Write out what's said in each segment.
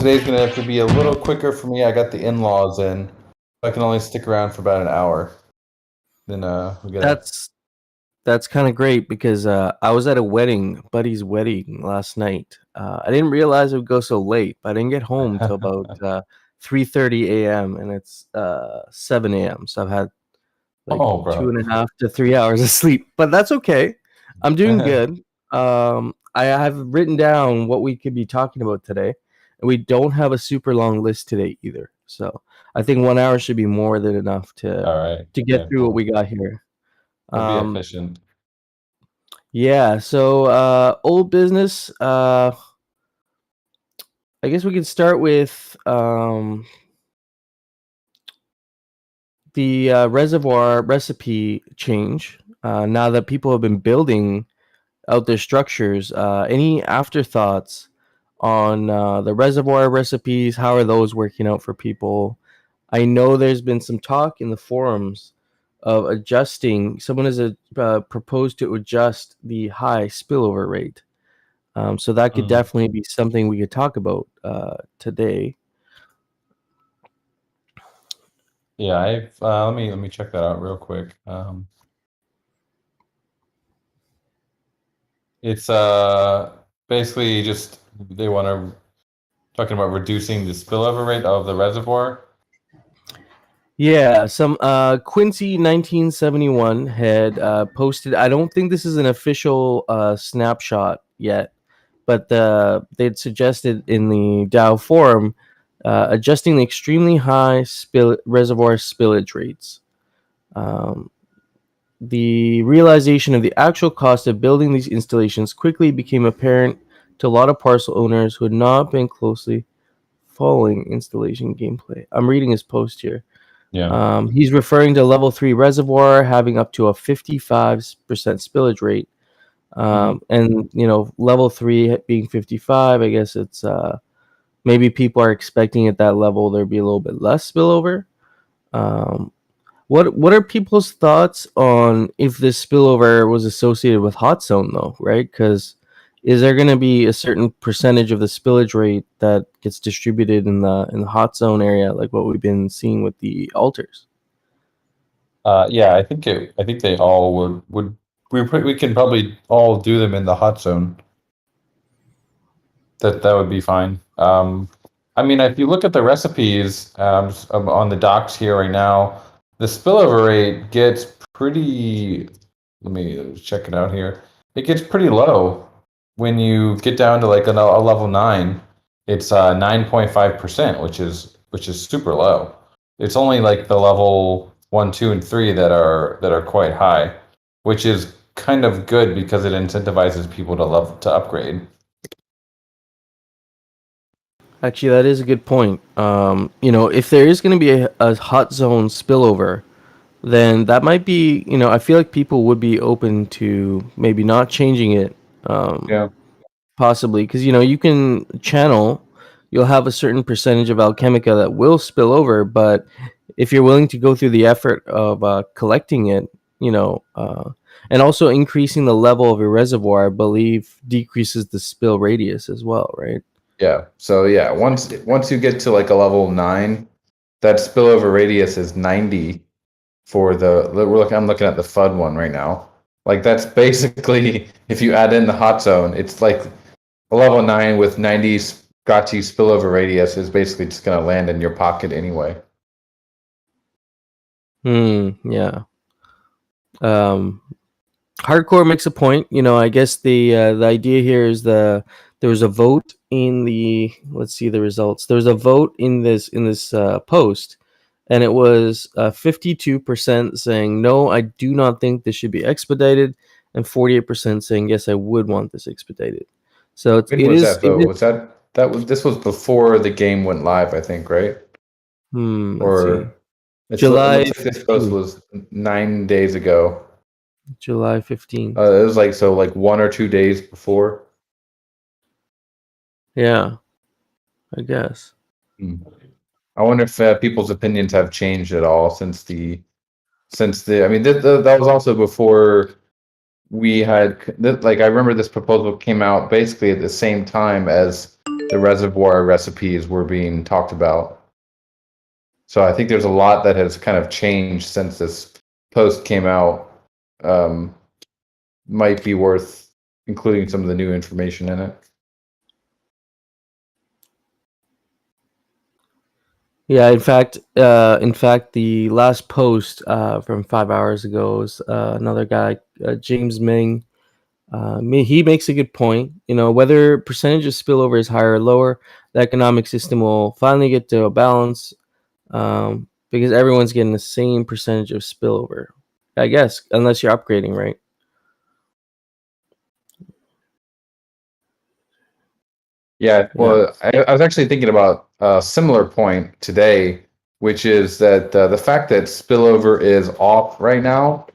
today's gonna have to be a little quicker for me. I got the in-laws in. I can only stick around for about an hour. Then we gotta. That's kind of great because I was at a buddy's wedding last night. I didn't realize it would go so late, but I didn't get home till about 3:30 a.m. and it's 7 a.m. So I've had like Oh, bro. 2.5 to 3 hours of sleep, but that's okay. I'm doing good. I have written down what we could be talking about today, and we don't have a super long list today either. So I think 1 hour should be more than enough to All right. get Okay, through cool. what we got here. We'll be efficient. Yeah, so old business. I guess we could start with the reservoir recipe change. Now that people have been building out their structures, any afterthoughts on the reservoir recipes? How are those working out for people? I know there's been some talk in the forums of adjusting. Someone has proposed to adjust the high spillover rate. So that could definitely be something we could talk about today. Yeah, I've let me check that out real quick. It's basically just they want to talking about reducing the spillover rate of the reservoir. Yeah, some Quincy 1971 had posted. I don't think this is an official snapshot yet, but they'd suggested in the DAO forum adjusting the extremely high reservoir spillage rates. The realization of the actual cost of building these installations quickly became apparent to a lot of parcel owners who had not been closely following installation gameplay. I'm reading his post here. Yeah. He's referring to level 3 reservoir having up to a 55% spillage rate. And, level 3 being 55, I guess it's maybe people are expecting at that level there'd be a little bit less spillover. What are people's thoughts on if this spillover was associated with hot zone though, right? Because is there going to be a certain percentage of the spillage rate that gets distributed in the hot zone area, like what we've been seeing with the altars? Yeah, I think they all would we can probably all do them in the hot zone. That would be fine. I mean, if you look at the recipes on the docs here right now, the spillover rate gets pretty. Let me check it out here. It gets pretty low when you get down to like a level 9. It's 9.5%, which is super low. It's only like the level 1, 2, and 3 that are quite high, which is kind of good because it incentivizes people to upgrade. Actually, that is a good point. If there is going to be a hot zone spillover, then that might be, I feel like people would be open to maybe not changing it, Yeah. possibly, because, you can channel, you'll have a certain percentage of alchemica that will spill over, but if you're willing to go through the effort of collecting it, and also increasing the level of your reservoir, I believe decreases the spill radius as well, right? Yeah. So yeah, once you get to like a level 9, that spillover radius is 90 for I'm looking at the FUD one right now. Like that's basically if you add in the hot zone, it's like a level 9 with 90 Scotchy spillover radius is basically just gonna land in your pocket anyway. Yeah. Hardcore makes a point. I guess the idea here is there was a vote in the, let's see the results. There was a vote in this post, and it was 52% saying no, I do not think this should be expedited, and 48% saying yes, I would want this expedited. So When was that vote? This was before the game went live, I think, right? Let's see. It July looks like this post was 9 days ago. July 15th. It was like 1 or 2 days before. Yeah, I guess. I wonder if people's opinions have changed at all since the. I mean, that was also before we had like I remember this proposal came out basically at the same time as the reservoir recipes were being talked about. So I think there's a lot that has kind of changed since this post came out. Um, might be worth including some of the new information in it. Yeah, in fact, the last post from 5 hours ago is another guy, James Ming. He makes a good point. You know, whether percentage of spillover is higher or lower, the economic system will finally get to a balance because everyone's getting the same percentage of spillover. I guess, unless you're upgrading, right? Yeah, Yeah. well, I was actually thinking about a similar point today, which is that the fact that spillover is off right now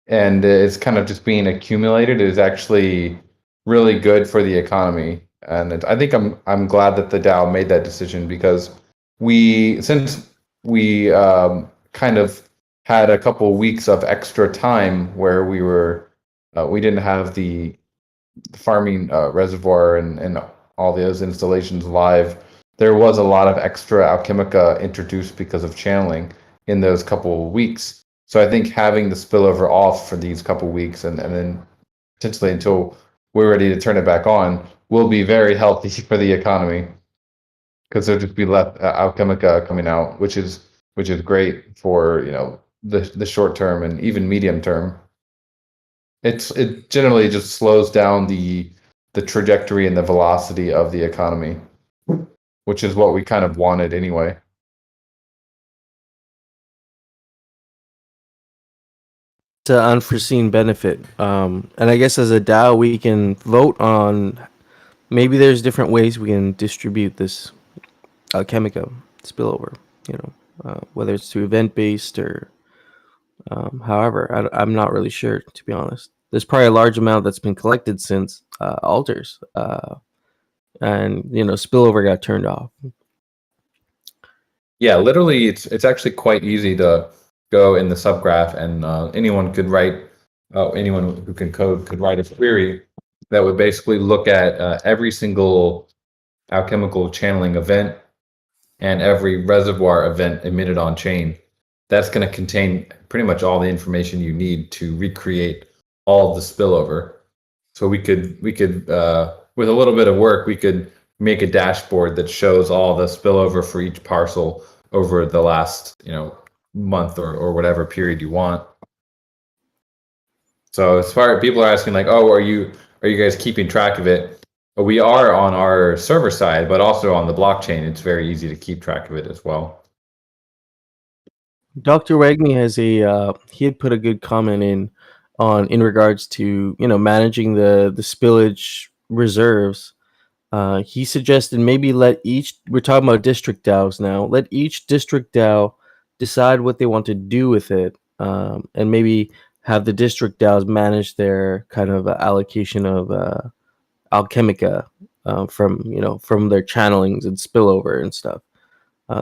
and it's kind of just being accumulated is actually really good for the economy. And I think I'm glad that the DAO made that decision because since we kind of had a couple weeks of extra time where we didn't have the farming reservoir and all those installations live, there was a lot of extra alchemica introduced because of channeling in those couple weeks. So I think having the spillover off for these couple weeks and then potentially until we're ready to turn it back on will be very healthy for the economy because there'll just be less alchemica coming out, which is great for the short term and even medium term. It generally just slows down the trajectory and the velocity of the economy, which is what we kind of wanted anyway. It's an unforeseen benefit. And I guess as a DAO, we can vote on maybe there's different ways we can distribute this Alchemica spillover, whether it's to event based or however. I'm not really sure, to be honest. There's probably a large amount that's been collected since alters, and spillover got turned off. Yeah, literally, it's actually quite easy to go in the subgraph, and anyone could write. Anyone who can code could write a query that would basically look at every single alchemical channeling event and every reservoir event emitted on chain. That's going to contain pretty much all the information you need to recreate all of the spillover. So we could with a little bit of work, we could make a dashboard that shows all the spillover for each parcel over the last month or whatever period you want. So as far as people are asking like, oh, are you guys keeping track of it? We are on our server side, but also on the blockchain, it's very easy to keep track of it as well. Dr. Wagner has he had put a good comment in regards to managing the spillage reserves. He suggested maybe we're talking about district DAOs now. Let each district DAO decide what they want to do with it, and maybe have the district DAOs manage their kind of allocation of alchemica from their channelings and spillover and stuff.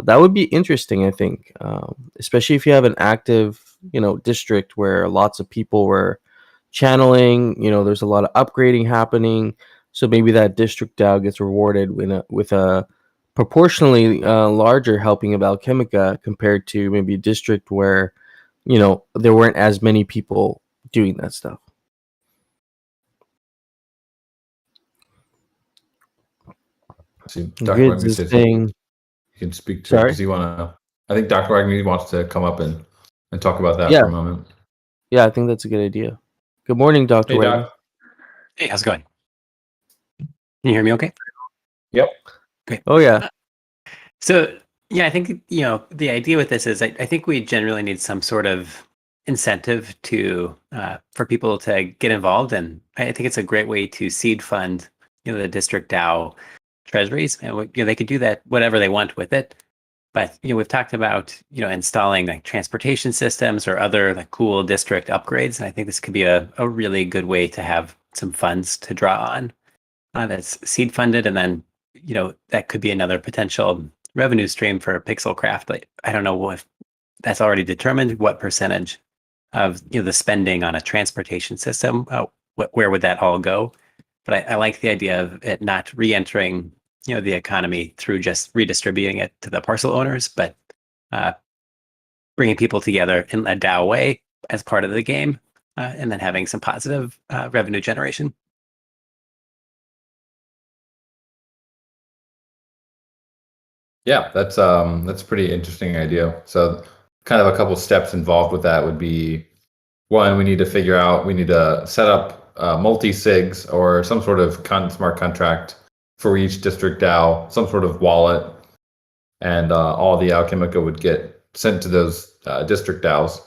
That would be interesting, I think, especially if you have an active, district where lots of people were channeling. There's a lot of upgrading happening, so maybe that district DAO gets rewarded with a proportionally larger helping of Alchemica compared to maybe a district where, there weren't as many people doing that stuff. See, Dr. Goods Wagner is says saying, he can speak to it. sorry. Does he want to? I think Dr. Wagner wants to come up and talk about that Yeah, for a moment. yeah, I think that's a good idea. Good morning, Dr. Hey, Wagner. Doc. Hey, how's it going? Can you hear me okay? Yep. Great. Oh yeah. So, yeah, I think, the idea with this is I think we generally need some sort of incentive for people to get involved. And I think it's a great way to seed fund, the district DAO treasuries. And, they could do that, whatever they want with it. But, we've talked about, installing like transportation systems or other like cool district upgrades. And I think this could be a really good way to have some funds to draw on that's seed funded. And then, that could be another potential revenue stream for Pixelcraft. Like, I don't know if that's already determined what percentage of the spending on a transportation system. Where would that all go? But I like the idea of it not re-entering the economy through just redistributing it to the parcel owners, but bringing people together in a DAO way as part of the game, and then having some positive revenue generation. Yeah, that's a pretty interesting idea. So kind of a couple steps involved with that would be, one, we need to set up multi-sigs or some sort of smart contract for each district DAO, some sort of wallet, and all the Alchemica would get sent to those district DAOs.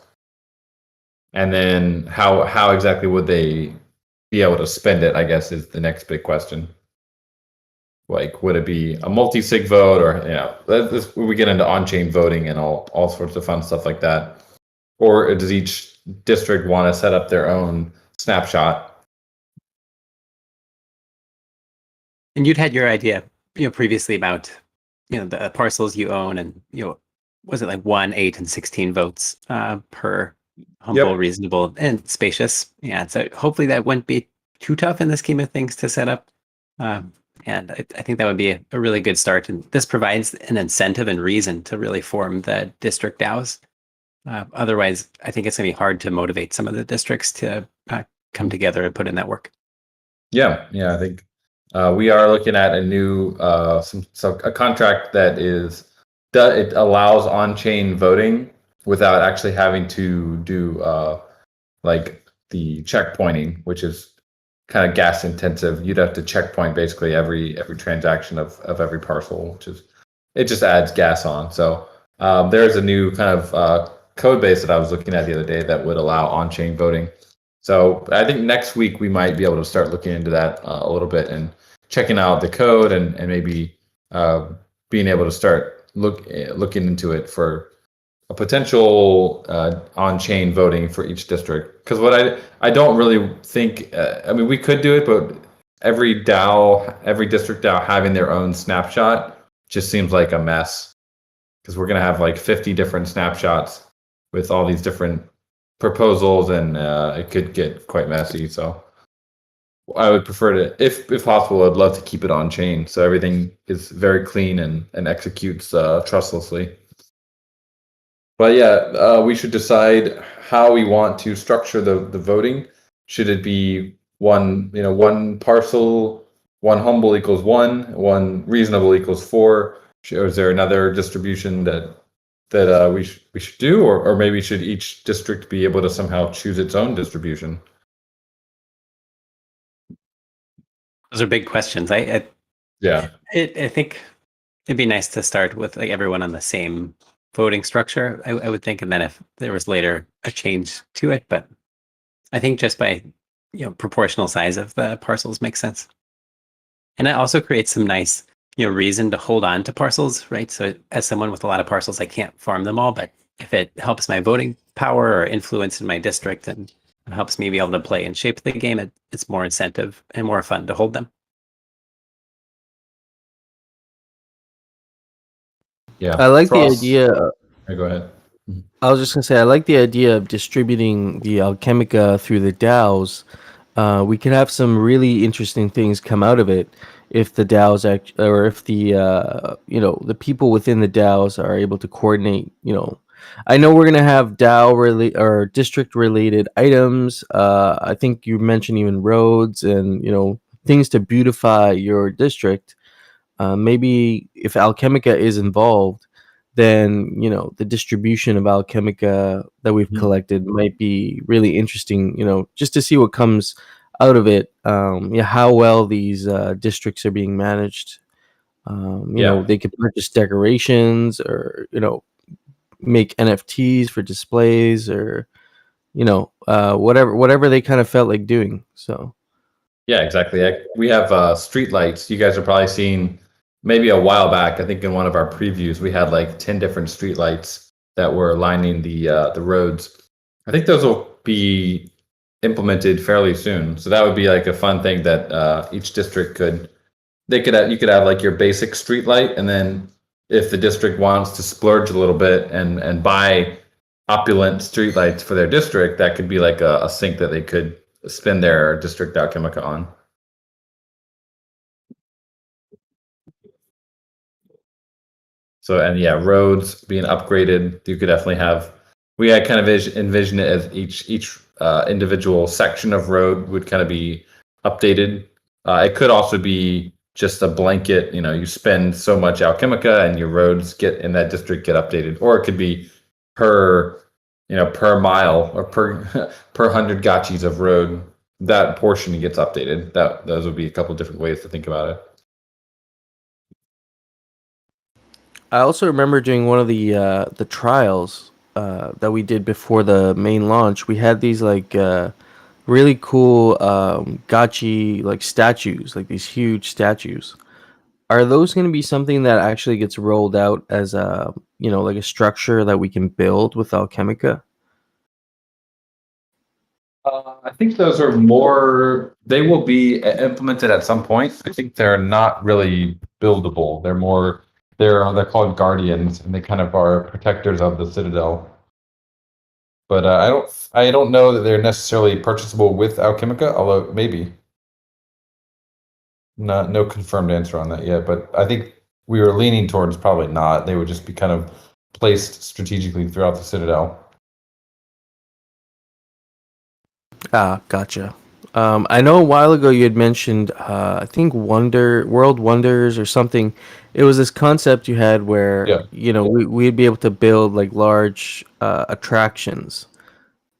And then how exactly would they be able to spend it, I guess, is the next big question. Like, would it be a multi-sig vote, or we get into on-chain voting and all sorts of fun stuff like that? Or does each district want to set up their own snapshot? And you'd had your idea, previously about, the parcels you own, and was it like 1, 8, and 16 votes per humble, Yep. reasonable, and spacious? Yeah, so hopefully that wouldn't be too tough in the scheme of things to set up. And I think that would be a really good start. And this provides an incentive and reason to really form the district DAOs. Otherwise, I think it's going to be hard to motivate some of the districts to come together and put in that work. Yeah, I think we are looking at a new a contract that it allows on-chain voting without actually having to do like the checkpointing, which is kind of gas intensive. You'd have to checkpoint basically every transaction of every parcel, it just adds gas on. So there's a new kind of code base that I was looking at the other day that would allow on-chain voting. So I think next week we might be able to start looking into that a little bit and checking out the code and maybe being able to start looking into it for a potential on-chain voting for each district. Because what I don't really think, I mean, we could do it, but every district DAO having their own snapshot just seems like a mess. Because we're going to have like 50 different snapshots with all these different proposals, and it could get quite messy. So I would prefer to, if possible, I'd love to keep it on chain so everything is very clean and executes trustlessly. But yeah, we should decide how we want to structure the voting. Should it be one parcel, one humble equals 1 reasonable equals 4? Or is there another distribution that we should do, or maybe should each district be able to somehow choose its own distribution? Those are big questions. I think it'd be nice to start with like everyone on the same voting structure, I would think, and then if there was later a change to it, but I think just by proportional size of the parcels makes sense. And it also creates some nice reason to hold on to parcels, right? So as someone with a lot of parcels, I can't farm them all, but if it helps my voting power or influence in my district and it helps me be able to play and shape the game, it's more incentive and more fun to hold them. Yeah, I like the idea. Go ahead. I was just gonna say I like the idea of distributing the Alchemica through the DAOs. We could have some really interesting things come out of it if the DAOs or if the the people within the DAOs are able to coordinate. I know we're gonna have DAO or district related items. I think you mentioned even roads and things to beautify your district. Maybe if Alchemica is involved, then the distribution of Alchemica that we've collected might be really interesting. Just to see what comes out of it. How well these districts are being managed. They could purchase decorations or make NFTs for displays or whatever they kind of felt like doing. So yeah, exactly. We have street lights. You guys are probably seeing. Maybe a while back, I think in one of our previews, we had like 10 different street lights that were lining the roads. I think those will be implemented fairly soon. So that would be like a fun thing that each district you could have like your basic street light, and then if the district wants to splurge a little bit and buy opulent streetlights for their district, that could be like a sink that they could spend their district alchemica on. So, and yeah, roads being upgraded, you could definitely have. We had kind of envision it as each individual section of road would kind of be updated. It could also be just a blanket. You spend so much alchemica, and your roads get in that district get updated, or it could be per per mile or per per 100 gotchis of road, that portion gets updated. Those would be a couple different ways to think about it. I also remember during one of the trials that we did before the main launch, we had these like really cool gotchi like statues, like these huge statues. Are those going to be something that actually gets rolled out as a like a structure that we can build with Alchemica? I think those are more. They will be implemented at some point. I think they're not really buildable. They're more. They're called guardians, and they kind of are protectors of the citadel. But I don't know that they're necessarily purchasable with Alchemica. Although maybe. No confirmed answer on that yet. But I think we were leaning towards probably not. They would just be kind of placed strategically throughout the citadel. Ah, gotcha. I know a while ago you had mentioned, I think World Wonders or something. It was this concept you had where, Yeah. we'd be able to build like large attractions.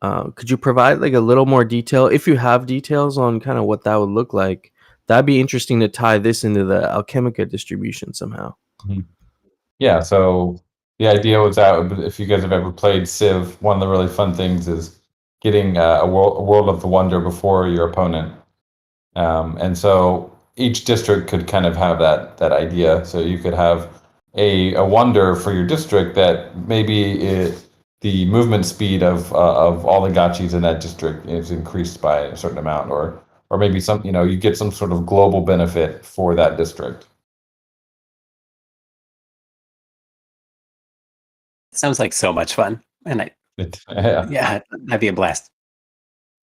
Could you provide like a little more detail, if you have details on kind of what that would look like? That'd be interesting to tie this into the Alchemica distribution somehow. Mhm. Yeah, so the idea was that if you guys have ever played Civ, one of the really fun things is getting a world of the wonder before your opponent. And so each district could kind of have that idea. So you could have a wonder for your district that maybe the movement speed of all the gotchis in that district is increased by a certain amount, or maybe you get some sort of global benefit for that district. Sounds like so much fun, and Yeah. yeah, that'd be a blast.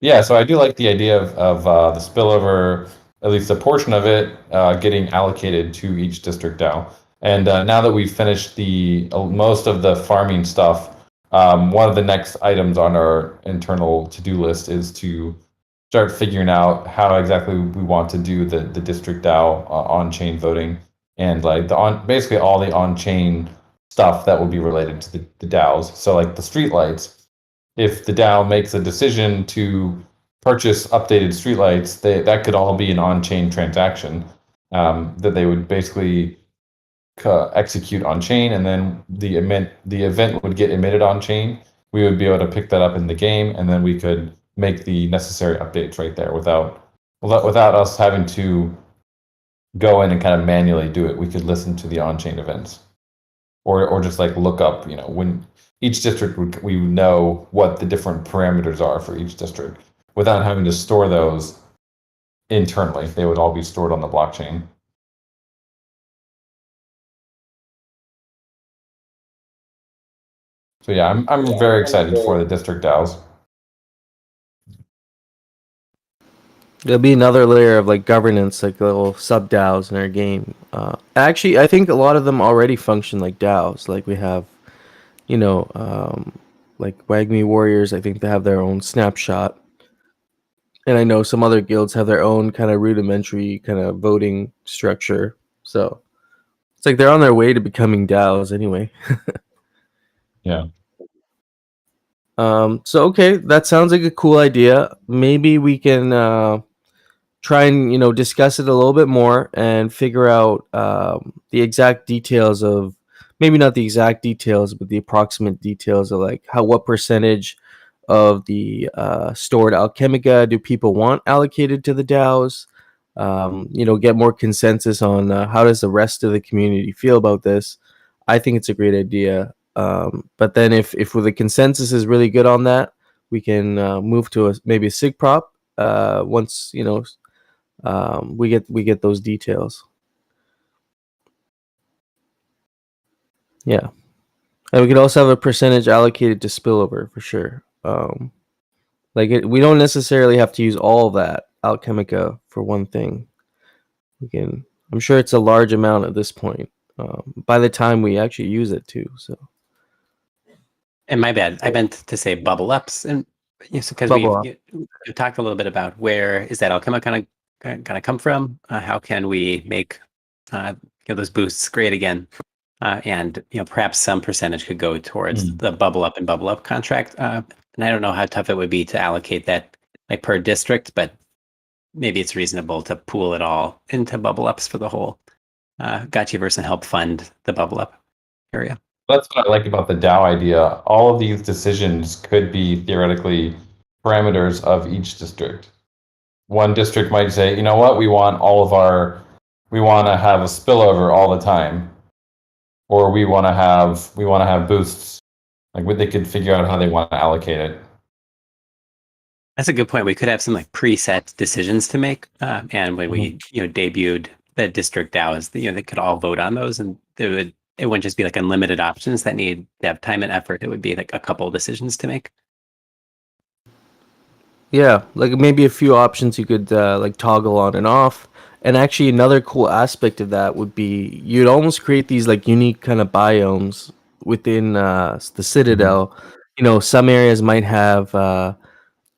Yeah, so I do like the idea of the spillover, at least a portion of it, getting allocated to each district DAO. And now that we've finished the most of the farming stuff, one of the next items on our internal to-do list is to start figuring out how exactly we want to do the district DAO on-chain voting, and like basically all the on-chain stuff that will be related to the DAOs. So like the streetlights, if the DAO makes a decision to purchase updated streetlights, that could all be an on-chain transaction that they would basically execute on chain, and then the event would get emitted on chain. We would be able to pick that up in the game, and then we could make the necessary updates right there without us having to go in and kind of manually do it. We could listen to the on-chain events, or just like look up, when each district we would know what the different parameters are for each district without having to store those internally. They would all be stored on the blockchain. So yeah, I'm very excited for the district DAOs. There'll be another layer of like governance, like little sub DAOs in our game. Actually, I think a lot of them already function like DAOs. Like we have, like Wagme Warriors. I think they have their own snapshot, and I know some other guilds have their own kind of rudimentary kind of voting structure. So it's like they're on their way to becoming DAOs anyway. Yeah. So okay, that sounds like a cool idea. Maybe we can try and discuss it a little bit more and figure out the exact details of, maybe not the exact details, but the approximate details of like what percentage of the stored alchemica do people want allocated to the DAOs. Get more consensus on how does the rest of the community feel about this. I think it's a great idea. But then if the consensus is really good on that, we can move to maybe a sig prop once we get those details. Yeah. And we could also have a percentage allocated to spillover for sure. We don't necessarily have to use all of that Alchemica for one thing. We can. I'm sure it's a large amount at this point. By the time we actually use it too, so And my bad, I meant to say bubble ups, and because bubble up. you talked a little bit about where is that alchema kind of come from? How can we make those boosts great again? And perhaps some percentage could go towards the bubble up and bubble up contract. And I don't know how tough it would be to allocate that like per district, but maybe it's reasonable to pool it all into bubble ups for the whole Gotchiverse and help fund the bubble up area. That's what I like about the DAO idea. All of these decisions could be theoretically parameters of each district. One district might say, you know what, we want to have a spillover all the time, or we want to have boosts. Like they could figure out how they want to allocate it. That's a good point. We could have some like preset decisions to make, and when we debuted the district DAOs, they could all vote on those, and it wouldn't just be like unlimited options that need to have time and effort. It would be like a couple decisions to make. Yeah, like maybe a few options you could like toggle on and off. And actually, another cool aspect of that would be you'd almost create these like unique kind of biomes within the Citadel. Some areas might have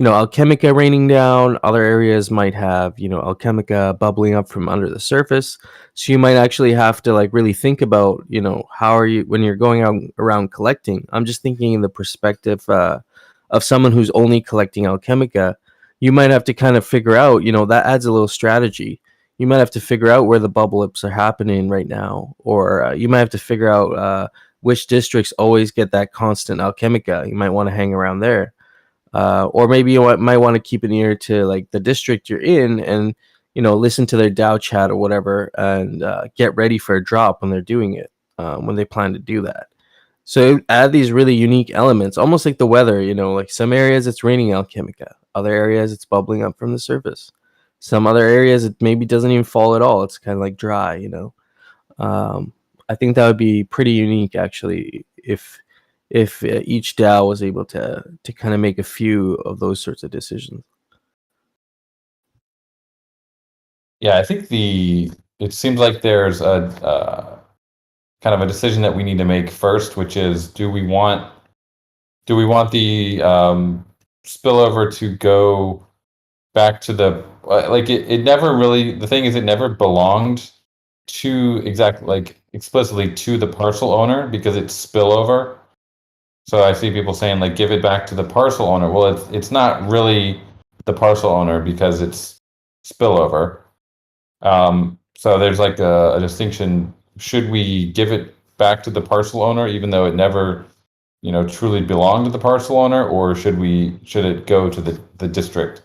Alchemica raining down. Other areas might have Alchemica bubbling up from under the surface. So you might actually have to like really think about how are you when you're going out around collecting. I'm just thinking in the perspective of someone who's only collecting Alchemica. You might have to kind of figure out that adds a little strategy. You might have to figure out where the bubble ups are happening right now, or you might have to figure out which districts always get that constant Alchemica. You might want to hang around there. Or maybe you might want to keep an ear to like the district you're in and listen to their DAO chat or whatever and get ready for a drop when they're doing it, when they plan to do that. So add these really unique elements, almost like the weather. Like some areas it's raining Alchemica, other areas it's bubbling up from the surface, some other areas it maybe doesn't even fall at all, it's kind of like dry. I think that would be pretty unique actually if each DAO was able to kind of make a few of those sorts of decisions. Yeah, I think it seems like there's a kind of a decision that we need to make first, which is do we want the spillover to go back to the like it never really, the thing is it never belonged to exactly like explicitly to the parcel owner because it's spillover. So I see people saying like give it back to the parcel owner. Well, it's not really the parcel owner because it's spillover. So there's like a distinction. Should we give it back to the parcel owner even though it never, truly belonged to the parcel owner, or should it go to the district?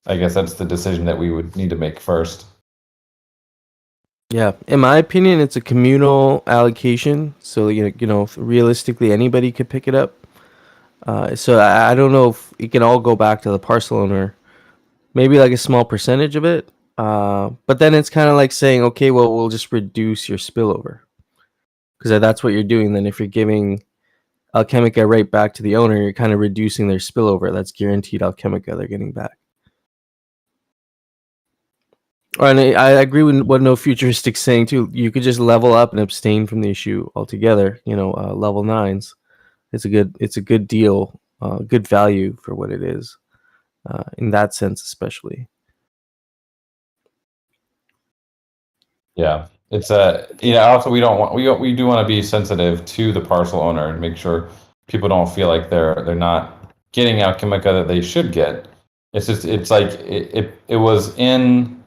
I guess that's the decision that we would need to make first. Yeah, in my opinion, it's a communal allocation. So realistically, anybody could pick it up. So I don't know if it can all go back to the parcel owner. Maybe like a small percentage of it. But then it's kind of like saying, okay, well, we'll just reduce your spillover because that's what you're doing. Then if you're giving Alchemica right back to the owner, you're kind of reducing their spillover. That's guaranteed Alchemica they're getting back. And I agree with what No Futuristic saying too. You could just level up and abstain from the issue altogether. Level 9s. It's a good deal, good value for what it is, in that sense especially. Yeah, it's also we don't want we do want to be sensitive to the parcel owner and make sure people don't feel like they're not getting Alchemica that they should get. It's like it was in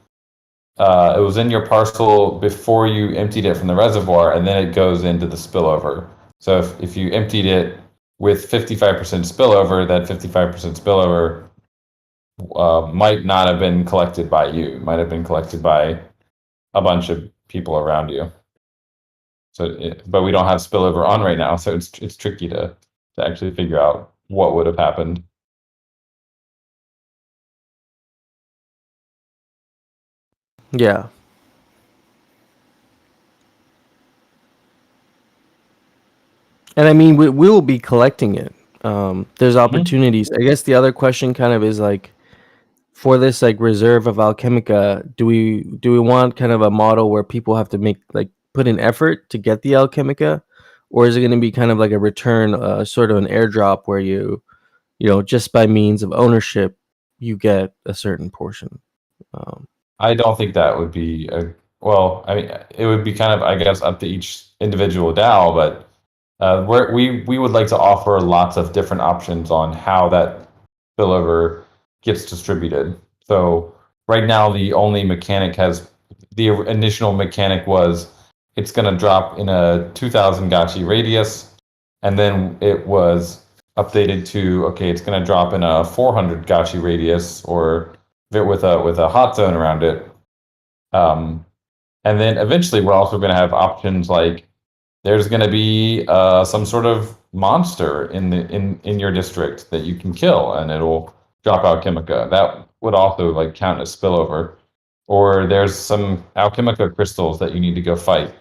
your parcel before you emptied it from the reservoir, and then it goes into the spillover. So if you emptied it with 55% spillover, that 55% spillover might not have been collected by you. It might have been collected by a bunch of people around you. But we don't have spillover on right now, so it's tricky to actually figure out what would have happened. Yeah. And I mean, we will be collecting it. There's Mhm. opportunities. I guess the other question kind of is like, for this like reserve of Alchemica, do we want kind of a model where people have to make like put in effort to get the Alchemica, or is it going to be kind of like a return, sort of an airdrop where just by means of ownership, you get a certain portion? Um, I don't think that would be well. I mean, it would be kind of, I guess, up to each individual DAO, but we would like to offer lots of different options on how that spillover gets distributed. So right now, the initial mechanic was it's going to drop in a 2,000 gachi radius, and then it was updated to, okay, it's going to drop in a 400 gachi radius, or with a hot zone around it. Um, and then eventually, we're also going to have options like there's going to be some sort of monster in your district that you can kill, and it'll drop Alchemica. That would also like count as spillover. Or there's some Alchemica crystals that you need to go fight,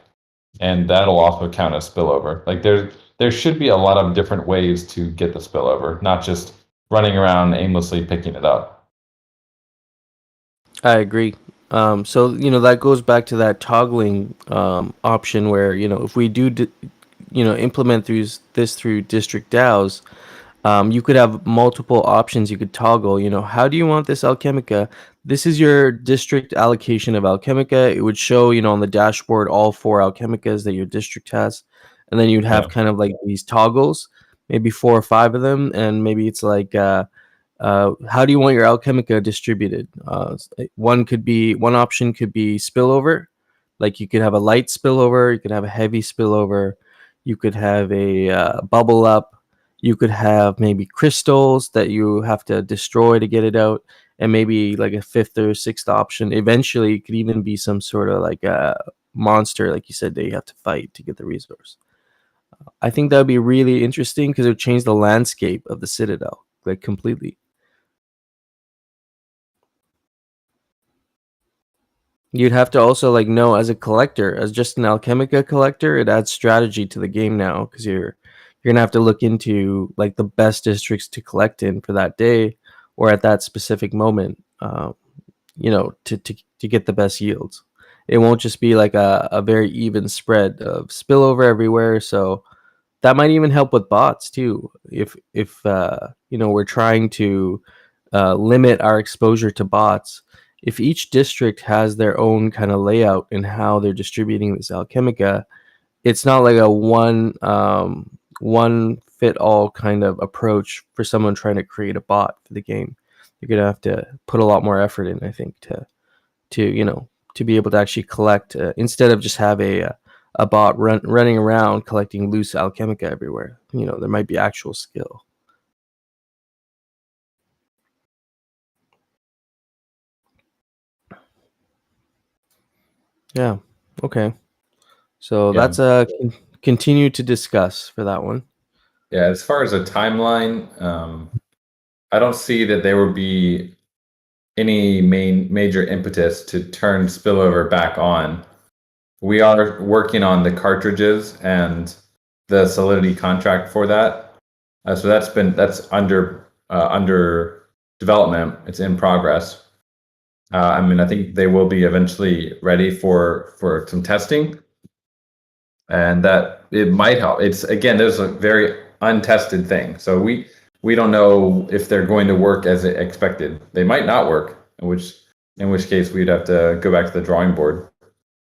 and that'll also count as spillover. Like there should be a lot of different ways to get the spillover, not just running around aimlessly picking it up. I agree. So that goes back to that toggling option where if we implement through district DAOs, you could have multiple options you could toggle. How do you want this Alchemica? This is your district allocation of Alchemica. It would show on the dashboard all 4 Alchemicas that your district has, and then you'd have Yeah. kind of like these toggles, maybe 4 or 5 of them, and maybe it's like. How do you want your Alchemica distributed? One option could be spillover, like you could have a light spillover, you could have a heavy spillover, you could have a bubble up, you could have maybe crystals that you have to destroy to get it out, and maybe like a 5th or 6th option. Eventually, it could even be some sort of like a monster, like you said, that you have to fight to get the resource. I think that would be really interesting because it would change the landscape of the Citadel like completely. You'd have to also like know as a collector, as just an Alchemica collector, it adds strategy to the game now because you're gonna have to look into like the best districts to collect in for that day or at that specific moment, to get the best yields. It won't just be like a very even spread of spillover everywhere. So that might even help with bots too. If we're trying to limit our exposure to bots, if each district has their own kind of layout in how they're distributing this Alchemica, it's not like a one fit all kind of approach for someone trying to create a bot for the game. You're gonna have to put a lot more effort in, I think, to be able to actually collect instead of just have a bot running around collecting loose Alchemica everywhere. There might be actual skill. Yeah. Okay. So Yeah. that's continue to discuss for that one. Yeah, as far as a timeline, I don't see that there would be any major impetus to turn spillover back on. We are working on the cartridges and the Solidity contract for that. So that's under development. It's in progress. I mean, I think they will be eventually ready for some testing, and that it might help. It's again, there's a very untested thing, so we don't know if they're going to work as expected. They might not work, in which case we'd have to go back to the drawing board.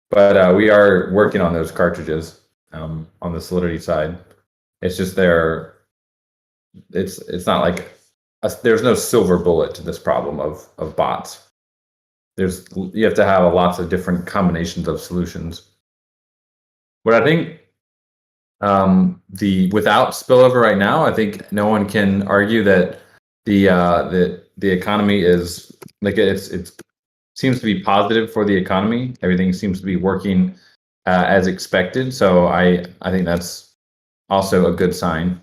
But we are working on those cartridges on the Solidity side. It's just it's not like there's no silver bullet to this problem of bots. You have to have lots of different combinations of solutions. But I think the without spillover right now, I think no one can argue that the economy is like it seems to be positive for the economy. Everything seems to be working as expected. So I think that's also a good sign.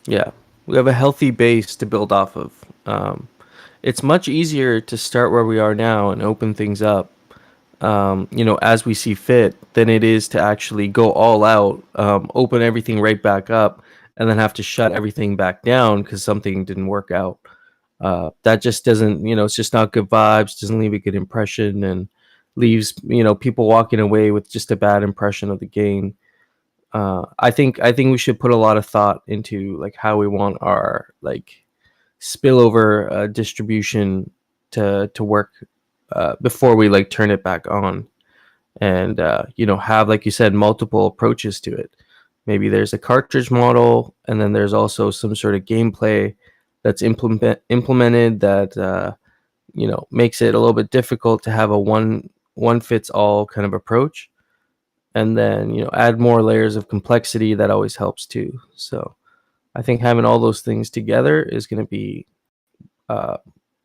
Yeah, we have a healthy base to build off of. It's much easier to start where we are now and open things up as we see fit than it is to actually go all out, open everything right back up, and then have to shut everything back down because something didn't work out. That just doesn't, it's just not good vibes, doesn't leave a good impression, and leaves, people walking away with just a bad impression of the game. I think we should put a lot of thought into like how we want our like spillover distribution to work before we like turn it back on, and have, like you said, multiple approaches to it. Maybe there's a cartridge model, and then there's also some sort of gameplay that's implemented that makes it a little bit difficult to have a one fits all kind of approach, and then add more layers of complexity. That always helps too. So I think having all those things together is going to be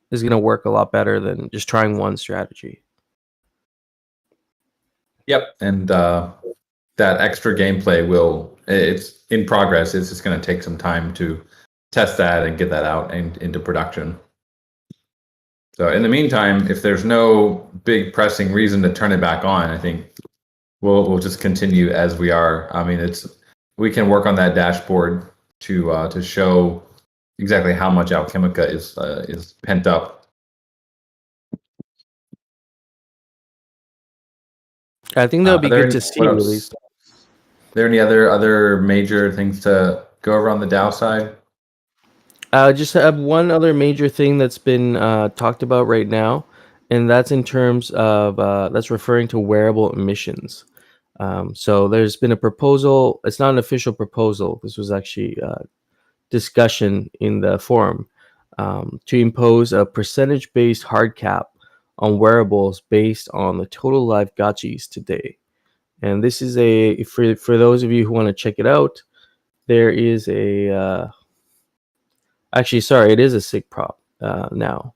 is going to work a lot better than just trying one strategy. Yep, and that extra gameplay it's in progress. It's just going to take some time to test that and get that out and into production. So in the meantime, if there's no big pressing reason to turn it back on, I think we'll just continue as we are. I mean, we can work on that dashboard to show exactly how much Alchemica is pent up. I think that would be good to see, at least. Are there any other major things to go over on the DAO side? Just have one other major thing that's been talked about right now, and that's in terms of that's referring to wearable emissions. So there's been a proposal. It's not an official proposal. This was actually discussion in the forum to impose a percentage-based hard cap on wearables based on the total live gotchis today. And this is for those of you who want to check it out, there is a actually, sorry, it is a SIG prop now.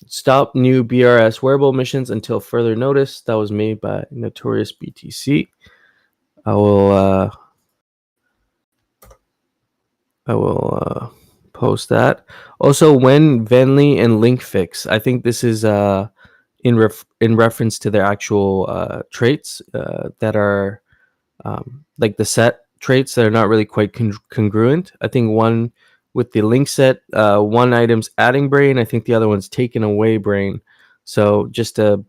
Stop new BRS wearable emissions until further notice. That was made by Notorious BTC. I will post that. Also, when Venly and Linkfix, I think this is in reference to their actual traits that are like the set traits that are not really quite congruent. I think one with the link set, one item's adding brain. I think the other one's taking away brain. So just to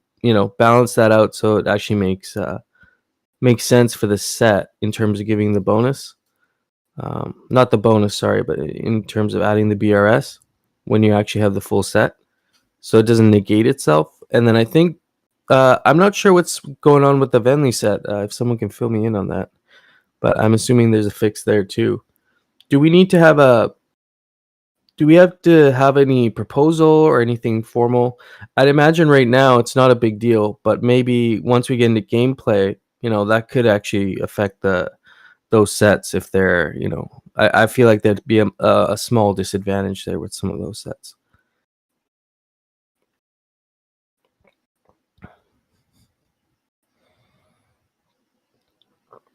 balance that out, so it actually makes sense for the set in terms of giving the bonus. Not the bonus, sorry, but in terms of adding the BRS when you actually have the full set, so it doesn't negate itself. And then I think I'm not sure what's going on with the Venly set. If someone can fill me in on that, but I'm assuming there's a fix there too. Do we have to have any proposal or anything formal? I'd imagine right now it's not a big deal, but maybe once we get into gameplay, that could actually affect those sets if they're, I feel like there'd be a small disadvantage there with some of those sets.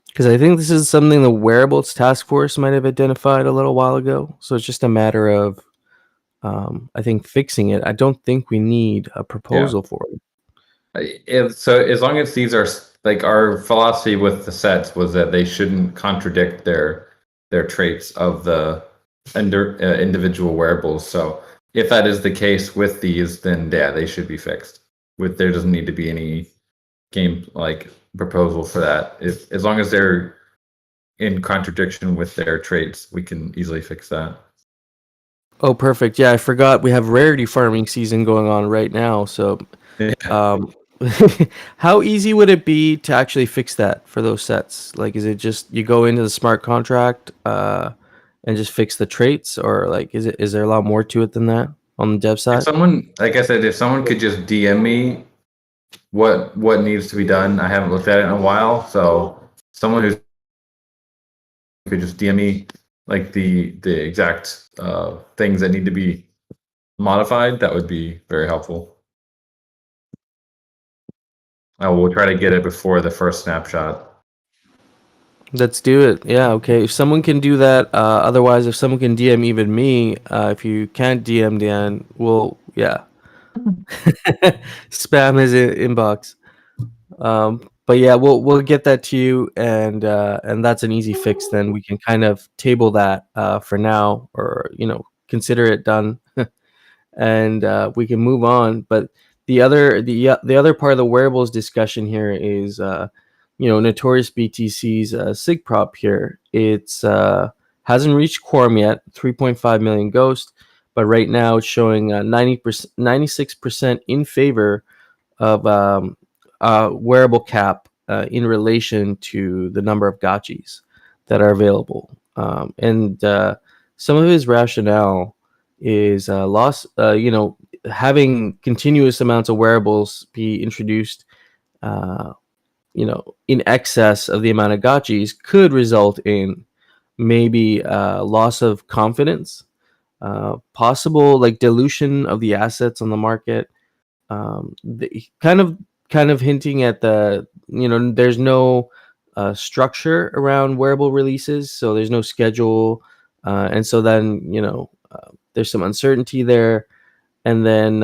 Because I think this is something the Wearables task force might have identified a little while ago. So it's just a matter of, I think, fixing it. I don't think we need a proposal for it. So as long as these are like, our philosophy with the sets was that they shouldn't contradict their traits of the individual wearables. So if that is the case with these, then yeah, they should be fixed. There doesn't need to be any game like proposal for that. As long as they're in contradiction with their traits, we can easily fix that. Oh, perfect. Yeah, I forgot we have rarity farming season going on right now. So how easy would it be to actually fix that for those sets? Like, is it just you go into the smart contract and just fix the traits, or like is there a lot more to it than that on the dev side? If someone, like I said, if someone could just DM me what needs to be done, I haven't looked at it in a while. So someone who could just DM me like the exact things that need to be modified, that would be very helpful. We'll try to get it before the first snapshot. Let's do it. Yeah, okay. If someone can do that, otherwise, if someone can DM even me, if you can't DM Dan, well, yeah. Spam his inbox. But yeah, we'll get that to you, and that's an easy fix. Then we can kind of table that for now, or consider it done, and we can move on. But the other part of the wearables discussion here is Notorious BTC's sig prop here. It's hasn't reached quorum yet, 3.5 million ghost, but right now it's showing 96% in favor of wearable cap in relation to the number of gotchis that are available. And some of his rationale is having continuous amounts of wearables be introduced, in excess of the amount of gotchis could result in maybe loss of confidence, possible like dilution of the assets on the market. Kind of hinting at there's no structure around wearable releases, so there's no schedule, and so then there's some uncertainty there, and then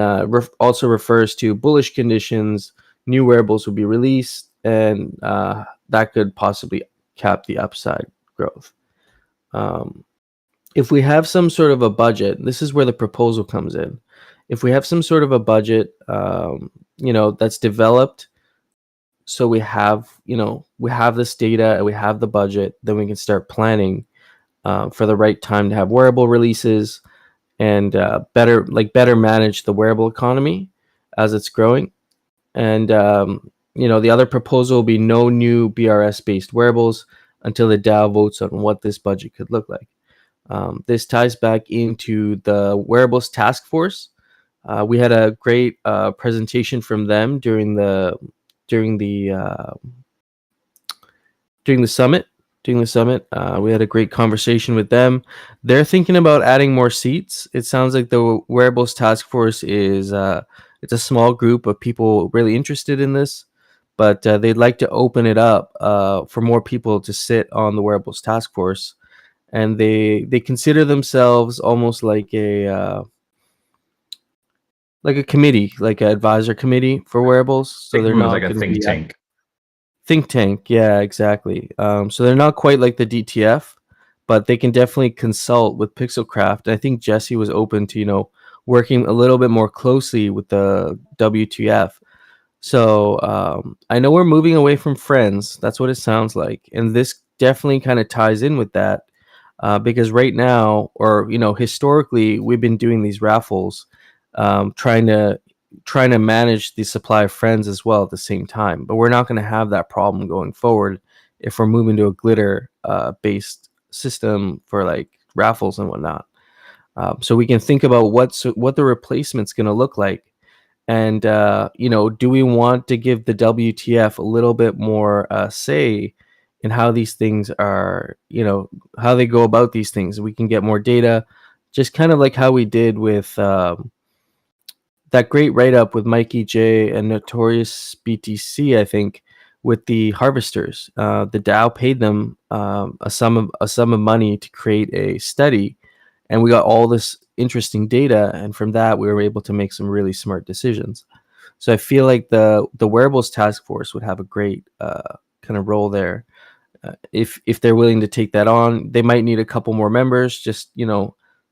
also refers to bullish conditions. New wearables will be released, and that could possibly cap the upside growth. If we have some sort of a budget, this is where the proposal comes in. If we have some sort of a budget, that's developed, so we have this data and we have the budget, then we can start planning for the right time to have wearable releases and better manage the wearable economy as it's growing. And the other proposal will be no new BRS based wearables until the DAO votes on what this budget could look like. This ties back into the wearables task force. We had a great presentation from them during the summit. We had a great conversation with them. They're thinking about adding more seats. It sounds like the wearables task force is it's a small group of people really interested in this, but they'd like to open it up for more people to sit on the wearables task force. And they consider themselves almost like a committee, like an advisor committee for wearables. So they're not like a think tank. Think tank, yeah, exactly. So they're not quite like the DTF, but they can definitely consult with Pixelcraft. I think Jesse was open to working a little bit more closely with the WTF. So I know we're moving away from friends. That's what it sounds like, and this definitely kind of ties in with that. Because right now, or historically, we've been doing these raffles, trying to manage the supply of friends as well at the same time. But we're not going to have that problem going forward if we're moving to a glitter based system for like raffles and whatnot. So we can think about what the replacement's going to look like, and do we want to give the WTF a little bit more say in how these things are, how they go about these things. We can get more data, just kind of like how we did with that great write-up with Mikey J and Notorious BTC, I think, with the harvesters. The DAO paid them a sum of money to create a study, and we got all this interesting data, and from that we were able to make some really smart decisions. So I feel like the wearables task force would have a great kind of role there. If they're willing to take that on, they might need a couple more members, just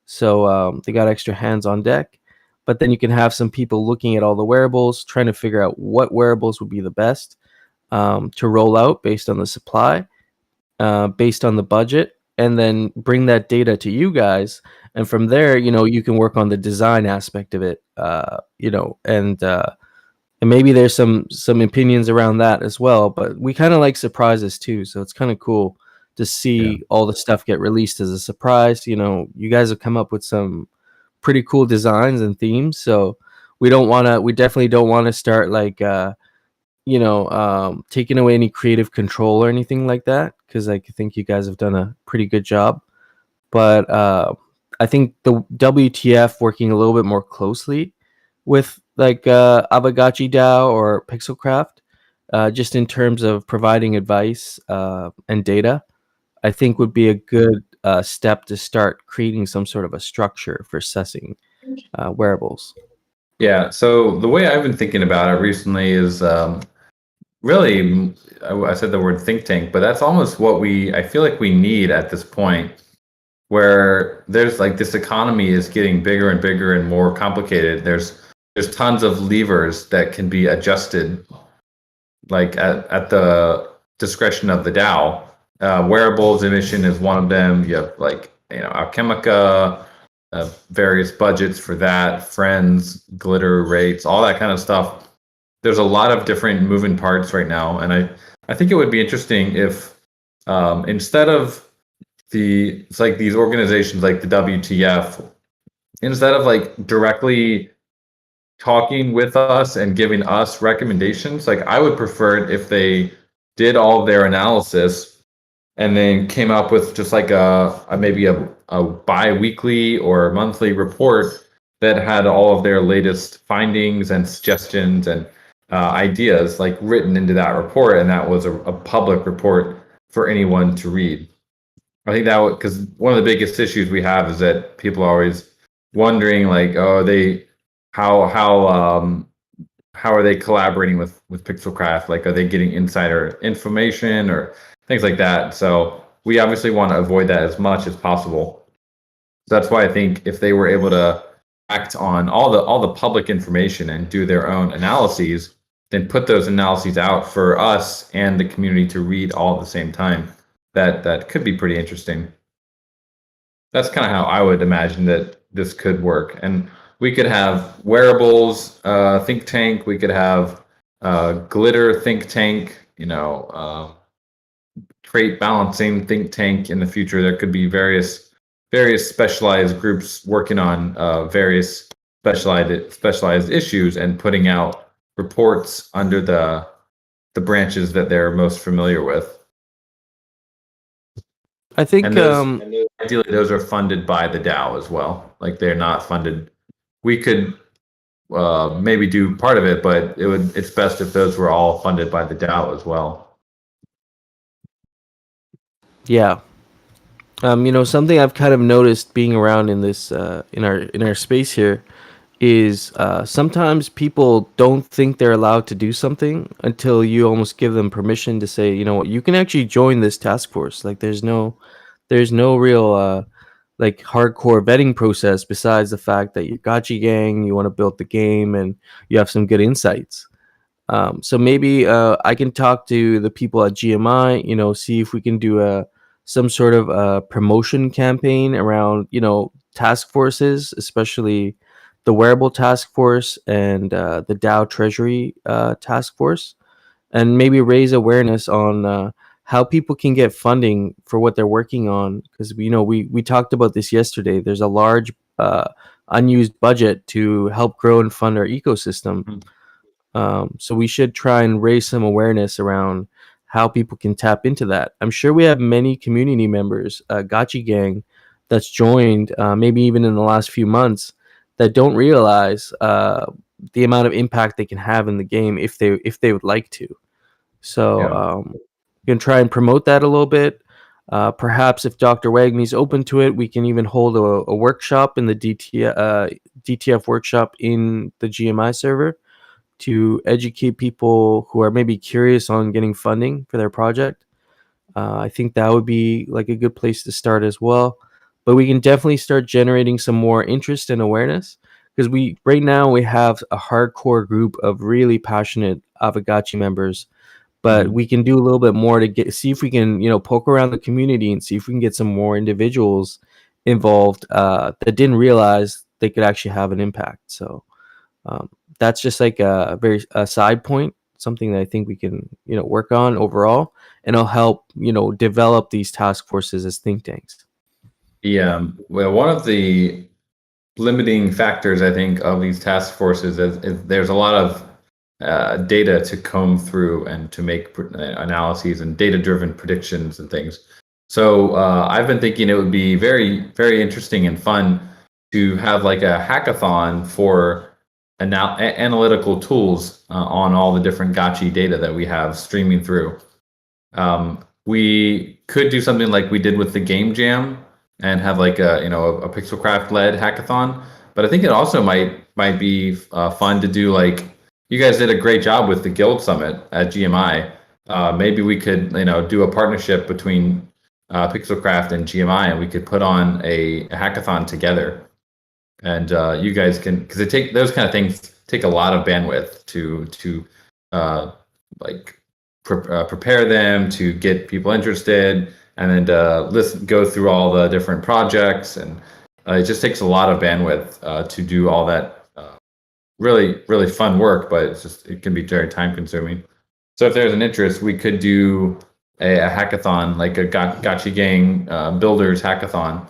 so they got extra hands on deck. But then you can have some people looking at all the wearables, trying to figure out what wearables would be the best to roll out based on the supply, based on the budget, and then bring that data to you guys. And from there, you can work on the design aspect of it, and maybe there's some opinions around that as well. But we kind of like surprises too, so it's kind of cool to see all the stuff get released as a surprise. You guys have come up with some pretty cool designs and themes, so we definitely don't want to start like taking away any creative control or anything like that, because I think you guys have done a pretty good job. But I think the WTF working a little bit more closely with like Aavegotchi DAO or Pixelcraft, just in terms of providing advice and data, I think would be a good step to start creating some sort of a structure for assessing wearables. Yeah. So the way I've been thinking about it recently is really, I said the word think tank, but that's almost what I feel like we need at this point, where there's like this economy is getting bigger and bigger and more complicated. There's tons of levers that can be adjusted, like at the discretion of the DAO. Wearables emission is one of them. You have like Alchemica, various budgets for that, friends, glitter rates, all that kind of stuff. There's a lot of different moving parts right now, and I think it would be interesting if instead of it's like these organizations like the WTF, instead of like directly talking with us and giving us recommendations, like I would prefer it if they did all of their analysis and then came up with just like maybe a bi-weekly or monthly report that had all of their latest findings and suggestions and ideas like written into that report, and that was a public report for anyone to read. I think that would, because one of the biggest issues we have is that people are always wondering, like, oh, how are they collaborating with Pixelcraft? Like, are they getting insider information or things like that? So we obviously want to avoid that as much as possible. So that's why I think if they were able to act on all the public information and do their own analyses, then put those analyses out for us and the community to read all at the same time, that could be pretty interesting. That's kind of how I would imagine that this could work. And we could have wearables think tank. We could have glitter think tank. Trait balancing think tank in the future. There could be various specialized groups working on various specialized issues and putting out reports under the branches that they're most familiar with. I think and ideally those are funded by the DAO as well. Like they're not funded. We could maybe do part of it, but it's best if those were all funded by the DAO as well. Yeah. Something I've kind of noticed being around in this in our space here is sometimes people don't think they're allowed to do something until you almost give them permission to say, you know what, you can actually join this task force. Like there's no real like hardcore vetting process besides the fact that you're Gotchi gang, you want to build the game, and you have some good insights. So maybe I can talk to the people at GMI, see if we can do some sort of promotion campaign around, task forces, especially the wearable task force and the DAO Treasury task force, and maybe raise awareness on how people can get funding for what they're working on. Because we talked about this yesterday. There's a large unused budget to help grow and fund our ecosystem. So we should try and raise some awareness around how people can tap into that. I'm sure we have many community members, Gotchi gang, that's joined, maybe even in the last few months, that don't realize the amount of impact they can have in the game if they would like to. So we can try and promote that a little bit. Perhaps if Dr. Wagme's open to it, we can even hold a workshop in the DTF workshop in the GMI server to educate people who are maybe curious on getting funding for their project. I think that would be like a good place to start as well. But we can definitely start generating some more interest and awareness, because right now we have a hardcore group of really passionate Aavegotchi members, but we can do a little bit more to see if we can, poke around the community and see if we can get some more individuals involved that didn't realize they could actually have an impact. So that's just like a side point, something that I think we can, work on overall, and it'll help, develop these task forces as think tanks. Yeah, well, one of the limiting factors, I think, of these task forces is there's a lot of data to comb through and to make analyses and data-driven predictions and things. So I've been thinking it would be very, very interesting and fun to have like a hackathon for analytical tools on all the different Gotchi data that we have streaming through. We could do something like we did with the Game Jam and have like a Pixelcraft led hackathon. But I think it also might be fun to do like you guys did a great job with the Guild Summit at GMI. Maybe we could, do a partnership between Pixelcraft and GMI, and we could put on a hackathon together. And you guys can, because those kind of things take a lot of bandwidth to like prepare them, to get people interested, and then to go through all the different projects, and it just takes a lot of bandwidth to do all that really, really fun work, but it can be very time consuming. So if there's an interest, we could do a hackathon, like a Gotchi Gang builders hackathon,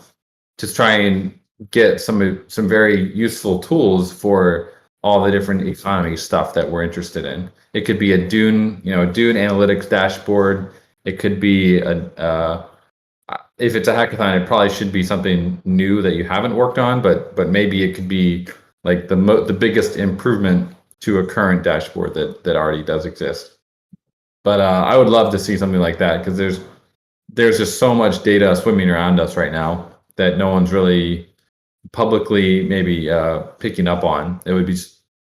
to try and get some very useful tools for all the different economy stuff that we're interested in. It could be a Dune analytics dashboard. It could be if it's a hackathon, it probably should be something new that you haven't worked on, but maybe it could be like the biggest improvement to a current dashboard that already does exist. But I would love to see something like that, because there's just so much data swimming around us right now that no one's really publicly maybe picking up on. It would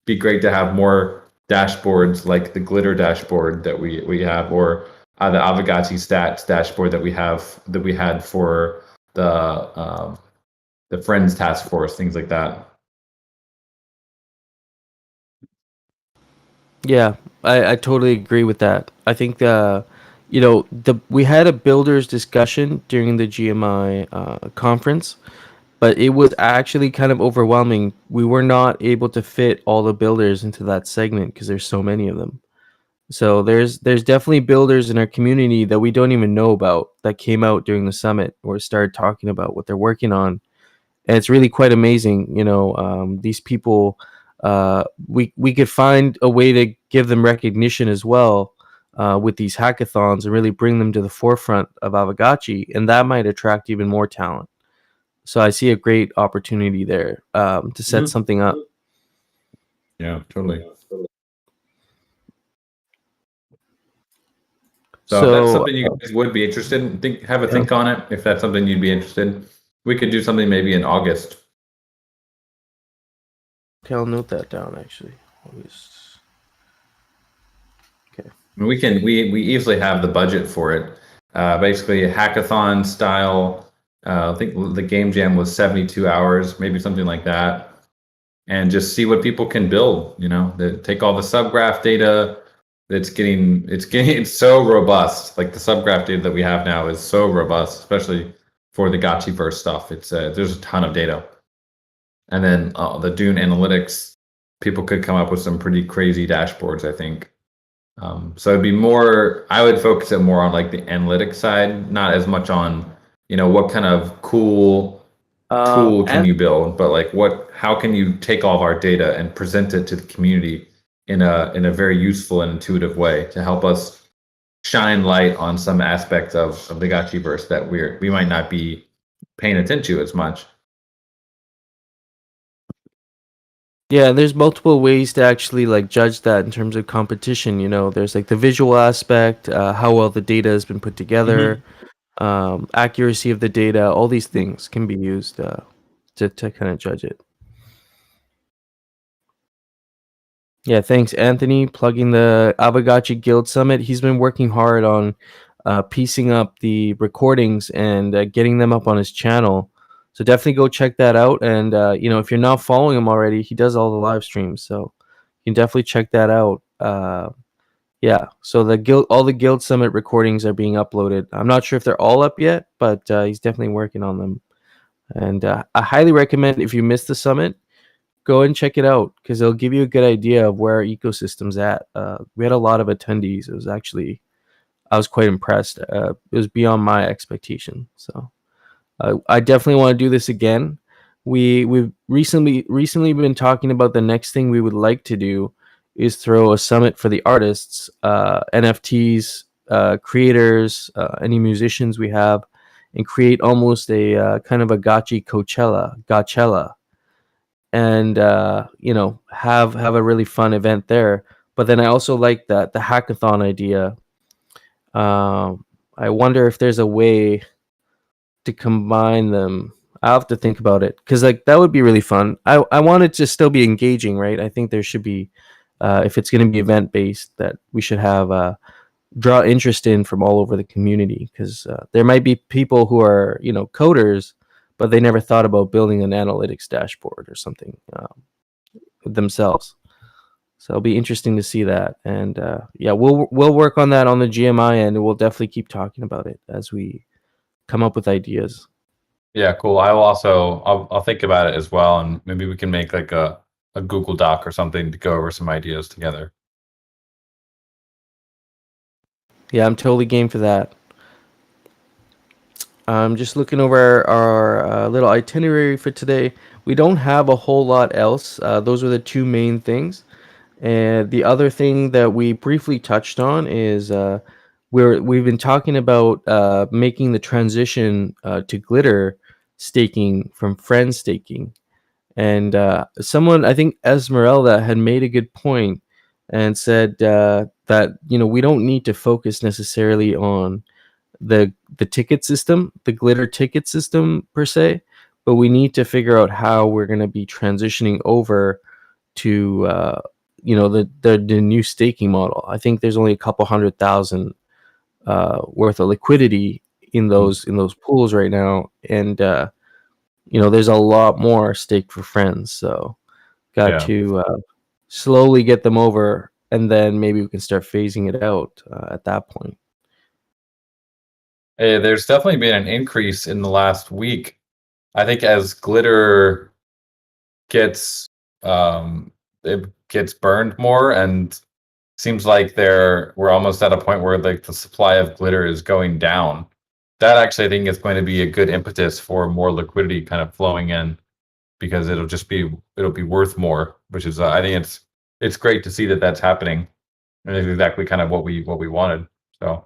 be great to have more dashboards like the glitter dashboard that we have, or the Aavegotchi stats dashboard that we had for the Friends task force, things like that. Yeah, I totally agree with that. I think we had a builders discussion during the GMI conference, but it was actually kind of overwhelming. We were not able to fit all the builders into that segment because there's so many of them. So there's definitely builders in our community that we don't even know about that came out during the summit or started talking about what they're working on, and it's really quite amazing. These people, we could find a way to give them recognition as well with these hackathons and really bring them to the forefront of Aavegotchi, and that might attract even more talent. So I see a great opportunity there to set something up. Yeah, totally. So if that's something you guys would be interested in, have a think on it. If that's something you'd be interested in, we could do something maybe in August. Okay, I'll note that down actually. August. Okay. We easily have the budget for it. Basically a hackathon style. I think the game jam was 72 hours, maybe something like that. And just see what people can build, take all the subgraph data. It's so robust. Like the subgraph data that we have now is so robust, especially for the Gotchiverse stuff. There's a ton of data. And then the Dune analytics, people could come up with some pretty crazy dashboards, I think. So it'd be more, I would focus it more on like the analytics side, not as much on, what kind of cool tool can you build, but like how can you take all of our data and present it to the community in a very useful and intuitive way to help us shine light on some aspects of the Gotchiverse that we might not be paying attention to as much. Yeah, there's multiple ways to actually like judge that in terms of competition. There's like the visual aspect, how well the data has been put together, accuracy of the data. All these things can be used to kind of judge it. Yeah, thanks, Anthony. Plugging the Aavegotchi Guild Summit. He's been working hard on piecing up the recordings and getting them up on his channel. So definitely go check that out. And if you're not following him already, he does all the live streams, so you can definitely check that out. Yeah, so all the Guild Summit recordings are being uploaded. I'm not sure if they're all up yet, but he's definitely working on them. And I highly recommend, if you missed the summit, go and check it out, because it'll give you a good idea of where our ecosystem's at. We had a lot of attendees. I was quite impressed. It was beyond my expectation. So I definitely want to do this again. We've recently been talking about the next thing we would like to do is throw a summit for the artists, NFTs, creators, any musicians we have, and create almost a kind of a Gotchi Gotchella, and have a really fun event there. But then I also like the hackathon idea. I wonder if there's a way to combine them. I'll have to think about it, because like that would be really fun. I want it to still be engaging, right? I think there should be if it's going to be event based, that we should have draw interest in from all over the community, because there might be people who are coders, but they never thought about building an analytics dashboard or something themselves. So it'll be interesting to see that, and yeah, we'll work on that on the GMI end, and we'll definitely keep talking about it as we come up with ideas. Yeah, cool. I will also I'll think about it as well, and maybe we can make like a Google Doc or something to go over some ideas together. Yeah, I'm totally game for that. I'm just looking over our little itinerary for today. We don't have a whole lot else. Those are the two main things. And the other thing that we briefly touched on is we've been talking about making the transition to glitter staking from friend staking. And someone, I think Esmeralda, had made a good point and said that we don't need to focus necessarily on the ticket system, the glitter ticket system per se, but we need to figure out how we're going to be transitioning over to the new staking model. I think there's only a couple 100,000 worth of liquidity in those pools right now, and there's a lot more staked for friends. So got to slowly get them over, and then maybe we can start phasing it out at that point. Hey, there's definitely been an increase in the last week. I think as glitter gets it gets burned more, and seems like we're almost at a point where like the supply of glitter is going down. That actually I think is going to be a good impetus for more liquidity kind of flowing in, because it'll be worth more, which is I think it's great to see that that's happening, and it's exactly kind of what we wanted. So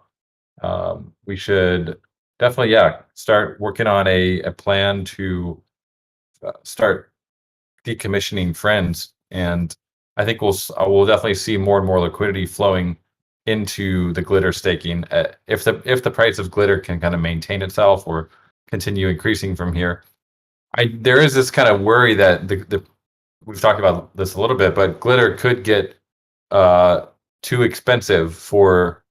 we should definitely start working on a plan to start decommissioning friends, and I think we'll definitely see more and more liquidity flowing into the glitter staking if the price of glitter can kind of maintain itself or continue increasing from here. There is this kind of worry that we've talked about this a little bit, but glitter could get too expensive for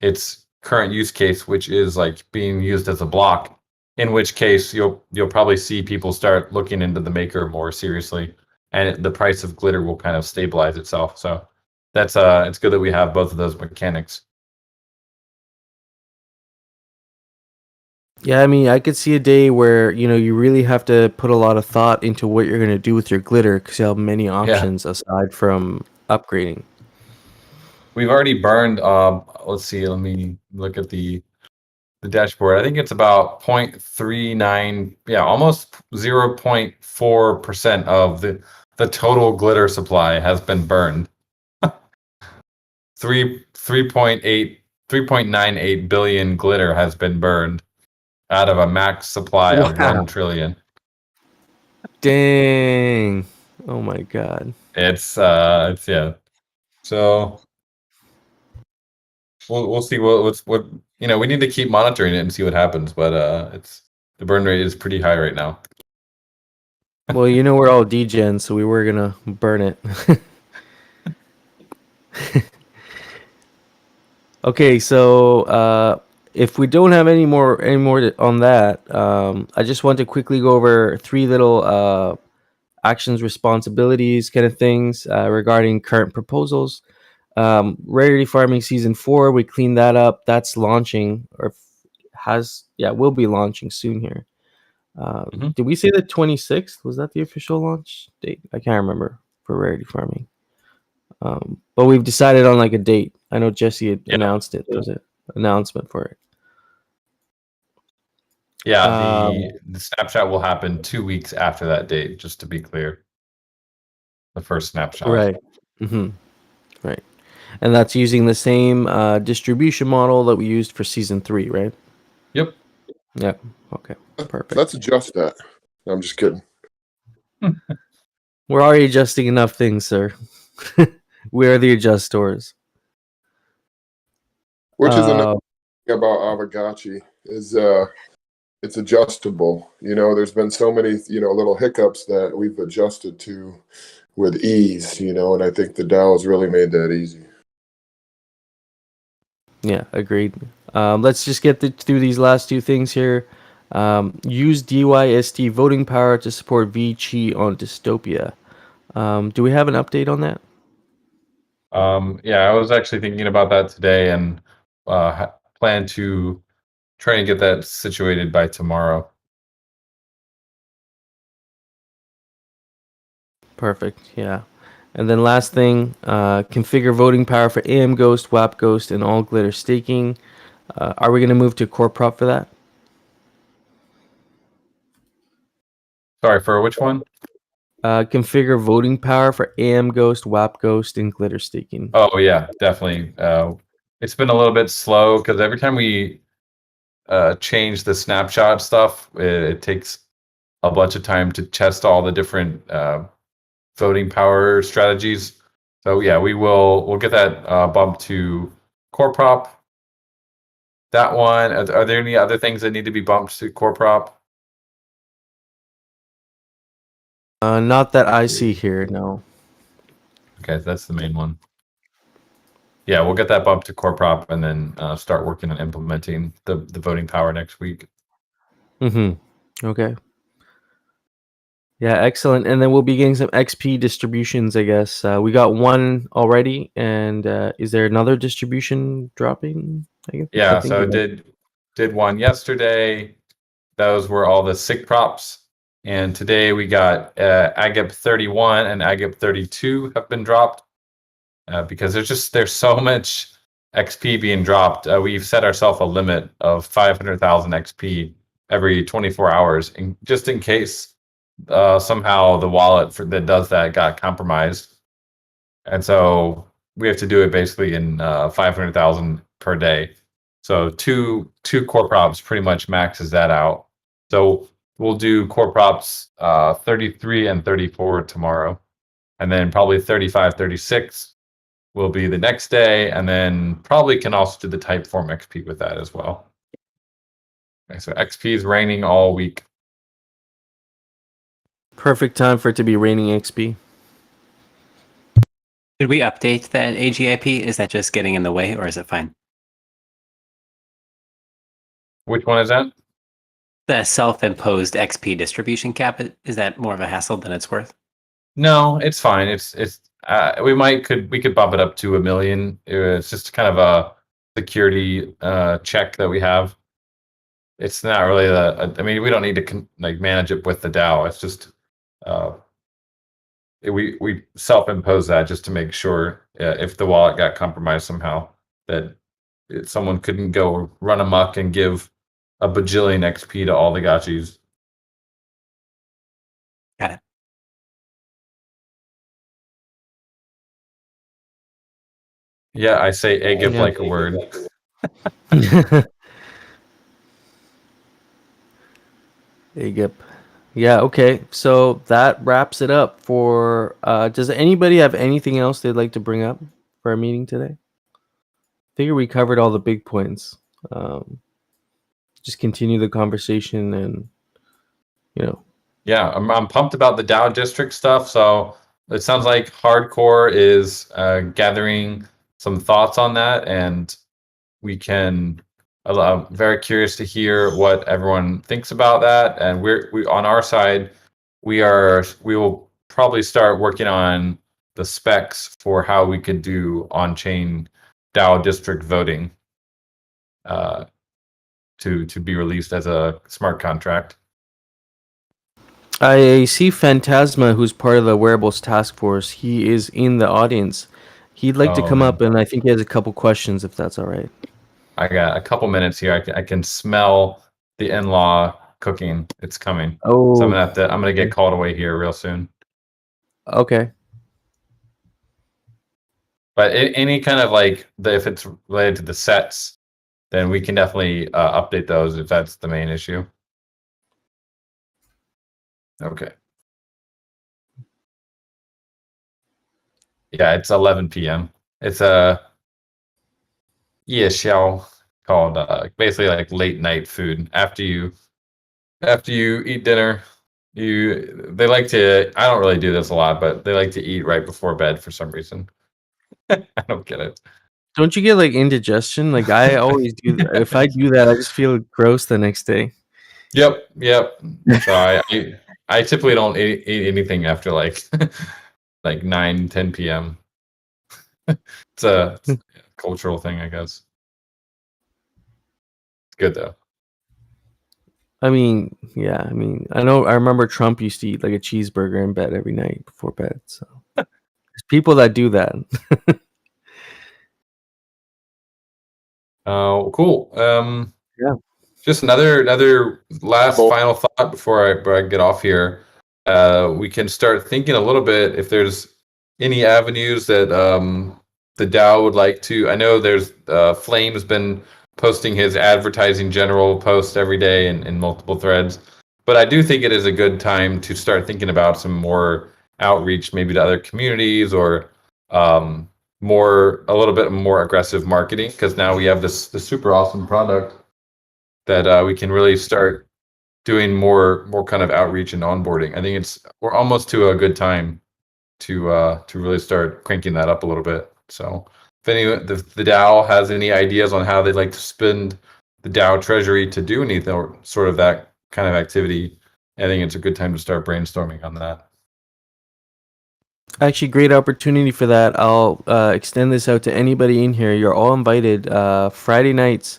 its current use case, which is like being used as a block. In which case, you'll probably see people start looking into the maker more seriously, and the price of glitter will kind of stabilize itself. So that's it's good that we have both of those mechanics. Yeah, I mean, I could see a day where you really have to put a lot of thought into what you're going to do with your glitter, because you have many options aside from upgrading. We've already burned. Let's see. Let me look at the dashboard. I think it's about 0.39. Yeah, almost 0.4% of the total glitter supply has been burned. 3.98 billion glitter has been burned out of a max supply of 1 trillion. Dang. Oh my god. It's yeah. So we'll see what we need to keep monitoring it and see what happens, but the burn rate is pretty high right now. Well, we're all degens, so we were gonna burn it. Okay, so if we don't have any more on that, I just want to quickly go over 3 little actions, responsibilities kind of things regarding current proposals. Rarity Farming Season 4, we cleaned that up. That's launching, or will be launching soon here. Did we say the 26th? Was that the official launch date? I can't remember for Rarity Farming. But we've decided on like a date. I know Jesse had announced it. There was an announcement for it. Yeah, the snapshot will happen 2 weeks after that date, just to be clear. The first snapshot. Right. Right. And that's using the same distribution model that we used for Season 3, right? Yep. Yeah. Okay. Perfect. Let's adjust that. No, I'm just kidding. We're already adjusting enough things, sir. We are the adjustors. Which is another thing about Aavegotchi is it's adjustable. There's been so many little hiccups that we've adjusted to with ease, and I think the DAO has really made that easy. Yeah, agreed. Let's just get through these last two things here. Use DYST voting power to support VChi on Dystopia. Do we have an update on that? Yeah, I was actually thinking about that today and plan to try and get that situated by tomorrow. Perfect. Yeah. And then last thing, configure voting power for AM Ghost, WAP Ghost, and all glitter staking. Are we going to move to core prop for that? Sorry, for which one? Configure voting power for AM Ghost, WAP Ghost, and glitter staking. Oh yeah, definitely. It's been a little bit slow because every time we change the snapshot stuff, it takes a bunch of time to test all the different voting power strategies. So yeah, we'll get that bumped to core prop. That one. Are there any other things that need to be bumped to core prop? Not that I see here, no. Okay, that's the main one. Yeah, we'll get that bumped to core prop and then start working on implementing the voting power next week. Mm-hmm. Okay. Yeah, excellent. And then we'll be getting some XP distributions, I guess. We got one already, and is there another distribution dropping? Yeah, so I did one yesterday. Those were all the sick props. And today we got Agip 31 and Agip 32 have been dropped because there's so much XP being dropped. We've set ourselves a limit of 500,000 XP every 24 hours, and just in case somehow the wallet that does that got compromised. And so we have to do it basically in 500,000 per day. So two core props pretty much maxes that out. So we'll do core props 33 and 34 tomorrow. And then probably 35, 36 will be the next day. And then probably can also do the type form XP with that as well. Okay, so XP is raining all week. Perfect time for it to be raining XP. Did we update that AGIP? Is that just getting in the way, or is it fine? Which one is that? The self-imposed XP distribution cap, is that more of a hassle than it's worth? No, it's fine. It's we could bump it up to 1 million. It's just kind of a security check that we have. It's not really I mean, we don't need to manage it with the DAO. It's just we self-impose that just to make sure if the wallet got compromised somehow that someone couldn't go run amok and give a bajillion XP to all the gotchis. Got it. Yeah, I say Agip like a word. Agip. Yeah, okay. So that wraps it up for does anybody have anything else they'd like to bring up for our meeting today? I figure we covered all the big points. Just continue the conversation and Yeah, I'm pumped about the DAO district stuff. So it sounds like Hardcore is gathering some thoughts on that, and we can. I'm very curious to hear what everyone thinks about that. And we on our side, we will probably start working on the specs for how we could do on-chain DAO district voting to be released as a smart contract. I see Phantasma, who's part of the Wearables task force. He is in the audience. He'd like to come up, and I think he has a couple questions, if that's all right. I got a couple minutes here. I can smell the in-law cooking. It's coming. Oh, so I'm gonna get called away here real soon. Okay. But any kind of if it's related to the sets, then we can definitely update those if that's the main issue. Okay. Yeah, it's 11 p.m. It's a show called basically like late night food after you eat dinner. they like to. I don't really do this a lot, but they like to eat right before bed for some reason. I don't get it. Don't you get like indigestion? Like I always do. If I do that, I just feel gross the next day. Yep. So I typically don't eat anything after like like 9-10 p.m. It's a cultural thing, I guess. It's good though. I mean, yeah. I mean, I remember Trump used to eat like a cheeseburger in bed every night before bed. So there's people that do that. Oh, cool. Yeah. Just another last Cool. final thought before I get off here. We can start thinking a little bit if there's any avenues that the DAO would like to. I know there's Flame's been posting his advertising general post every day in multiple threads, but I do think it is a good time to start thinking about some more outreach, maybe to other communities or a little bit more aggressive marketing, because now we have this super awesome product that we can really start doing more kind of outreach and onboarding. I think we're almost to a good time to really start cranking that up a little bit. So if the DAO has any ideas on how they'd like to spend the DAO treasury to do anything or sort of that kind of activity, I think it's a good time to start brainstorming on that. Actually, great opportunity for that. I'll extend this out to anybody in here. You're all invited. Friday nights,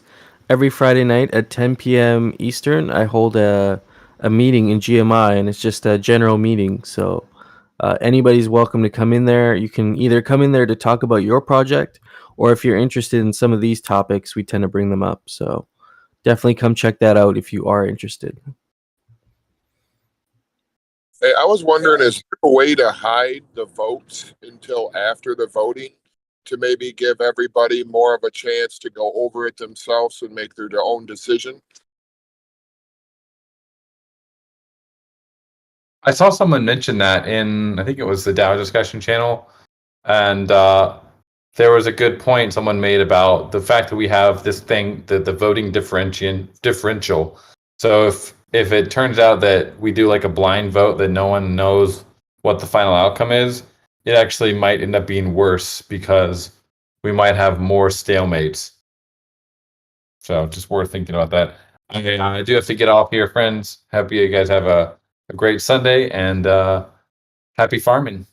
every Friday night at 10 p.m. Eastern, I hold a meeting in GMI, and it's just a general meeting. So anybody's welcome to come in there. You can either come in there to talk about your project, or if you're interested in some of these topics, we tend to bring them up. So definitely come check that out if you are interested. Hey, I was wondering, is there a way to hide the votes until after the voting to maybe give everybody more of a chance to go over it themselves and make their own decision? I saw someone mention that I think it was the DAO discussion channel, and there was a good point someone made about the fact that we have this thing, the voting differential. So if it turns out that we do like a blind vote that no one knows what the final outcome is, it actually might end up being worse because we might have more stalemates. So just worth thinking about that. I do have to get off here, friends. Hope you guys have a great Sunday and happy farming.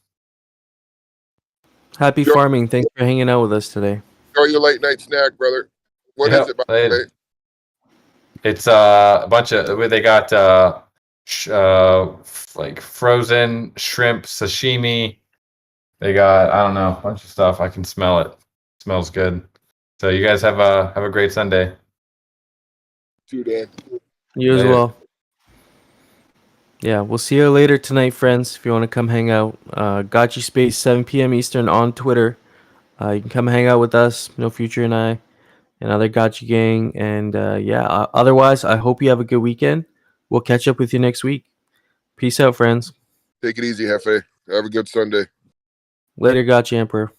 Happy Sure. farming. Thanks for hanging out with us today. Enjoy your late night snack, brother. What is it, by the way? It's a bunch of, they got like frozen shrimp sashimi. They got, I don't know, a bunch of stuff. I can smell it. Smells good. So you guys have a great Sunday. Too, Dan. You as Later. well. Yeah, we'll see you later tonight, friends. If you want to come hang out, Gotchi Space 7 p.m. Eastern on Twitter. You can come hang out with us, No Future and I, and other Gotchi gang. And otherwise, I hope you have a good weekend. We'll catch up with you next week. Peace out, friends. Take it easy, Hefe. Have a good Sunday. Later, Gotchi Emperor.